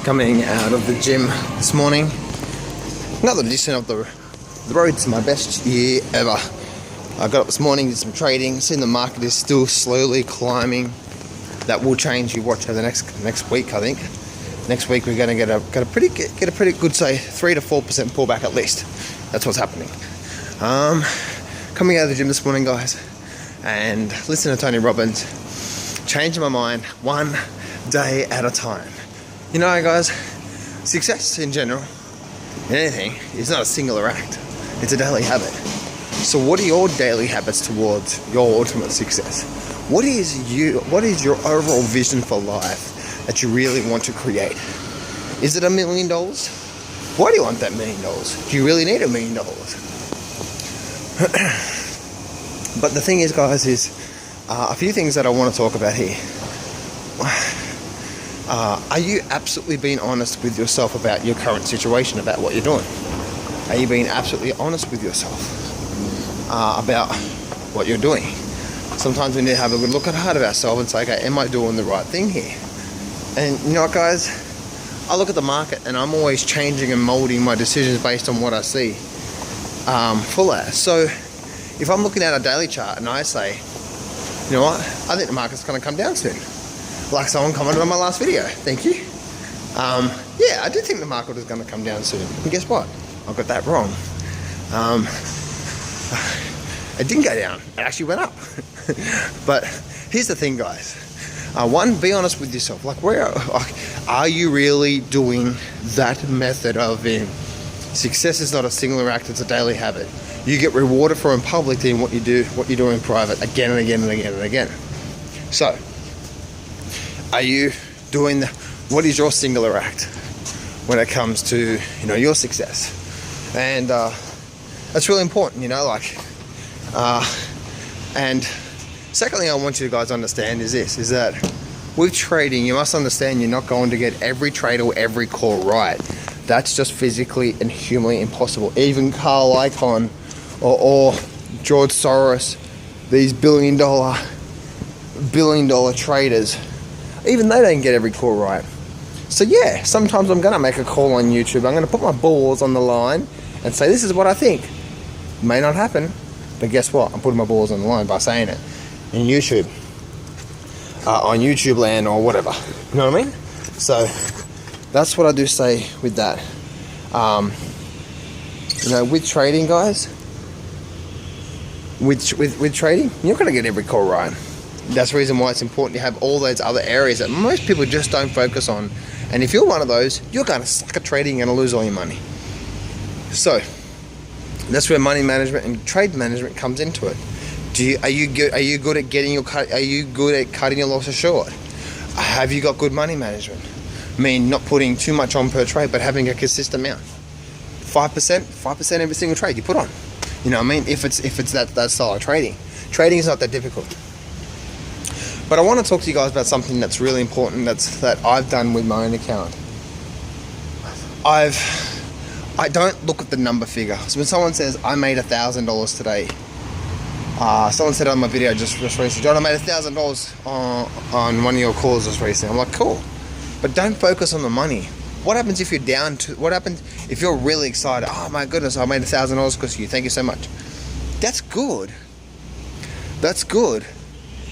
Coming out of the gym this morning. Another edition of the road to my best year ever. I got up this morning, did some trading, seen the market is still slowly climbing. That will change. You watch over the next week, I think. Next week we're going to get a pretty good, say, 3 to 4% pullback at least. That's what's happening. Coming out of the gym this morning, guys, and listening to Tony Robbins, changing my mind one day at a time. You know, guys, success in general, in anything, is not a singular act. It's a daily habit. So what are your daily habits towards your ultimate success? What is your overall vision for life that you really want to create? Is it $1 million? Why do you want that $1 million? Do you really need $1 million? But the thing is, guys, is a few things that I want to talk about here. Are you absolutely being honest with yourself about your current situation, about what you're doing? Are you being absolutely honest with yourself about what you're doing? Sometimes we need to have a good look at heart of ourselves and say, okay, am I doing the right thing here? And you know what, guys? I look at the market and I'm always changing and molding my decisions based on what I see full as. So if I'm looking at a daily chart and I say, you know what, I think the market's going to come down soon. Like someone commented on my last video. Thank you. Yeah, I do think the market is going to come down soon. And guess what? I got that wrong. It didn't go down. It actually went up. But here's the thing, guys. One, be honest with yourself. Like, are you really doing that method of success is not a singular act, it's a daily habit. You get rewarded for in public doing what you do in private again and again and again and again. So, are you doing what is your singular act when it comes to, you know, your success? And that's really important, you know, like, and secondly, I want you guys to understand is that with trading, you must understand you're not going to get every trade or every call right. That's just physically and humanly impossible. Even Carl Icahn or George Soros, these billion dollar traders, even they don't get every call right. So yeah, sometimes I'm gonna make a call on YouTube. I'm gonna put my balls on the line and say, this is what I think. May not happen, but guess what? I'm putting my balls on the line by saying it in YouTube, on YouTube land or whatever. You know what I mean? So that's what I do say with that. You know, with trading, guys, with trading, you're not gonna get every call right. That's the reason why it's important to have all those other areas that most people just don't focus on. And if you're one of those, you're going to suck at trading and lose all your money. So that's where money management and trade management comes into it. Are you good at cutting your losses short? Have you got good money management? I mean, not putting too much on per trade, but having a consistent amount. 5% every single trade you put on. You know what I mean? If it's that style of trading. Trading is not that difficult. But I want to talk to you guys about something that's really important that I've done with my own account. I don't look at the number figure. So when someone says, I made $1,000 today, someone said on my video just recently, John, I made $1,000 on one of your calls just recently. I'm like, cool. But don't focus on the money. What happens if you're down to, what happens if you're really excited? Oh my goodness, I made $1,000 because of you. Thank you so much. That's good. That's good.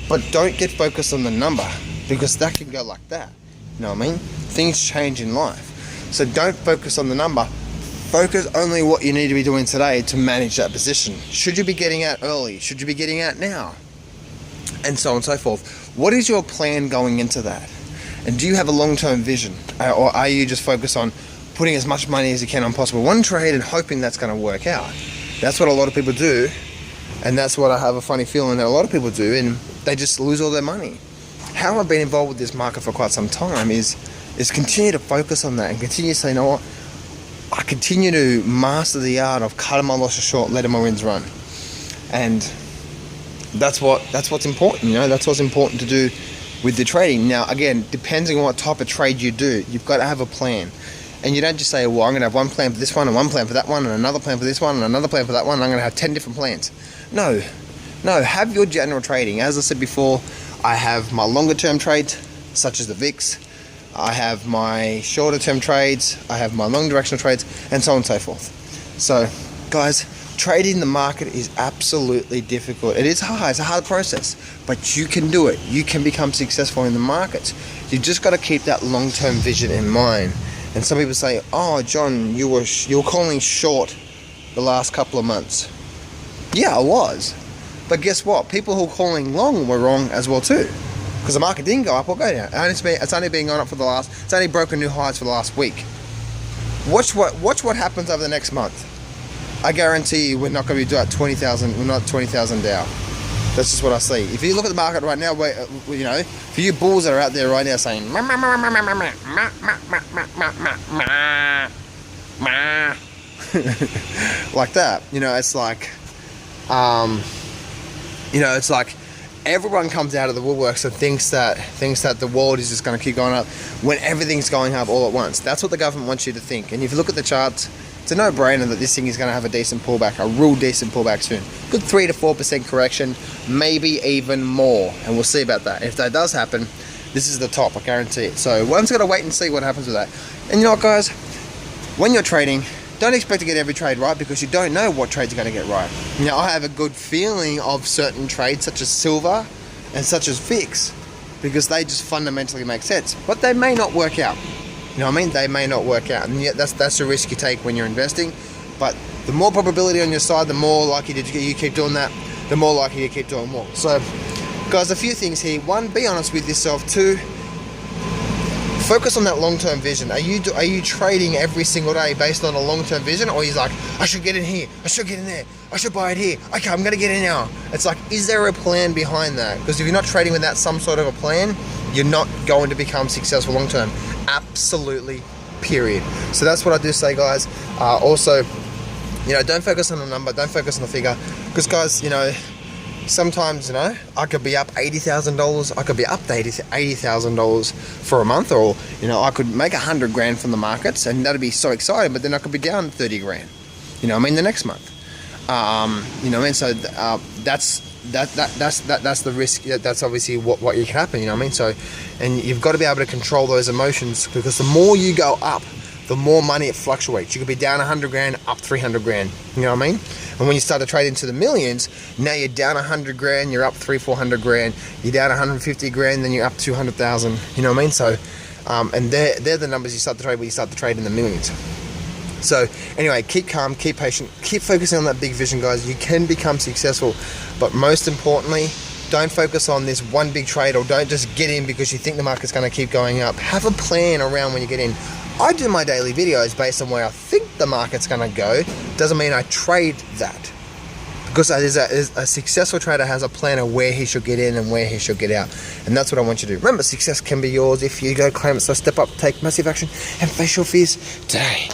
But don't get focused on the number, because that can go like that. You know what I mean? Things change in life. So don't focus on the number. Focus only what you need to be doing today to manage that position. Should you be getting out early? Should you be getting out now? And so on and so forth. What is your plan going into that? And do you have a long-term vision? Or are you just focused on putting as much money as you can on possible one trade and hoping that's going to work out? That's what a lot of people do. And that's what I have a funny feeling that a lot of people do, and they just lose all their money. How I've been involved with this market for quite some time is continue to focus on that and continue to say, you know what, I continue to master the art of cutting my losses short, letting my wins run. And that's what's important, you know, that's what's important to do with the trading. Now, again, depending on what type of trade you do, you've got to have a plan. And you don't just say, well, I'm going to have one plan for this one and one plan for that one and another plan for this one and another plan for that one, and I'm going to have 10 different plans. No, have your general trading. As I said before, I have my longer term trades, such as the VIX, I have my shorter term trades, I have my long directional trades, and so on and so forth. So guys, trading the market is absolutely difficult. It is hard, it's a hard process, but you can do it. You can become successful in the markets. You just got to keep that long-term vision in mind. And some people say, oh John, you were calling short the last couple of months. Yeah, I was. But guess what? People who are calling long were wrong as well too. Because the market didn't go up or go down. It's only been going up it's only broken new highs for the last week. Watch what happens over the next month. I guarantee you we're not going to be doing 20,000, we're not 20,000 Dow. That's just what I see. If you look at the market right now, you know, for you bulls that are out there right now saying, like that, you know, it's like, you know, it's like everyone comes out of the woodworks and thinks that the world is just going to keep going up when everything's going up all at once. That's what the government wants you to think. And if you look at the charts, it's a no-brainer that this thing is going to have a decent pullback, a real decent pullback soon. Good 3 to 4% correction, maybe even more, and we'll see about that. If that does happen, this is the top, I guarantee it. So one's got to wait and see what happens with that. And you know what, guys? When you're trading, don't expect to get every trade right, because you don't know what trades you're going to get right. You know, I have a good feeling of certain trades such as silver and such as VIX, because they just fundamentally make sense, but they may not work out. You know what I mean? They may not work out, and yet that's the risk you take when you're investing. But the more probability on your side, the more likely you keep doing that, the more likely you keep doing more. So guys, a few things here. One, be honest with yourself. Two, focus on that long-term vision. Are you trading every single day based on a long-term vision, or are you like, I should get in here, I should get in there, I should buy it here, okay, I'm gonna get in now? It's like, is there a plan behind that? Because if you're not trading without some sort of a plan, you're not going to become successful long-term. Absolutely, period. So that's what I do say, guys. Also, you know, don't focus on the number, don't focus on the figure, because guys, you know, sometimes, you know, I could be up $80,000, I could be up $80,000 for a month, or, you know, I could make 100 grand from the markets, and that'd be so exciting, but then I could be down 30 grand, you know what I mean, the next month. You know what I mean? So that's the risk. That's obviously what can happen, you know what I mean? So, and you've got to be able to control those emotions, because the more you go up, the more money it fluctuates. You could be down 100 grand, up 300 grand, you know what I mean? And when you start to trade into the millions, now you're down 100 grand, you're up 300-400 grand, you're down 150 grand, then you're up 200,000, you know what I mean? So, and they're the numbers you start to trade when you start to trade in the millions. So anyway, keep calm, keep patient, keep focusing on that big vision, guys. You can become successful, but most importantly, don't focus on this one big trade, or don't just get in because you think the market's going to keep going up. Have a plan around when you get in. I do my daily videos based on where I think the market's going to go. Doesn't mean I trade that, because a successful trader has a plan of where he should get in and where he should get out, and that's what I want you to do. Remember, success can be yours if you go claim it. So step up, take massive action, and face your fears today.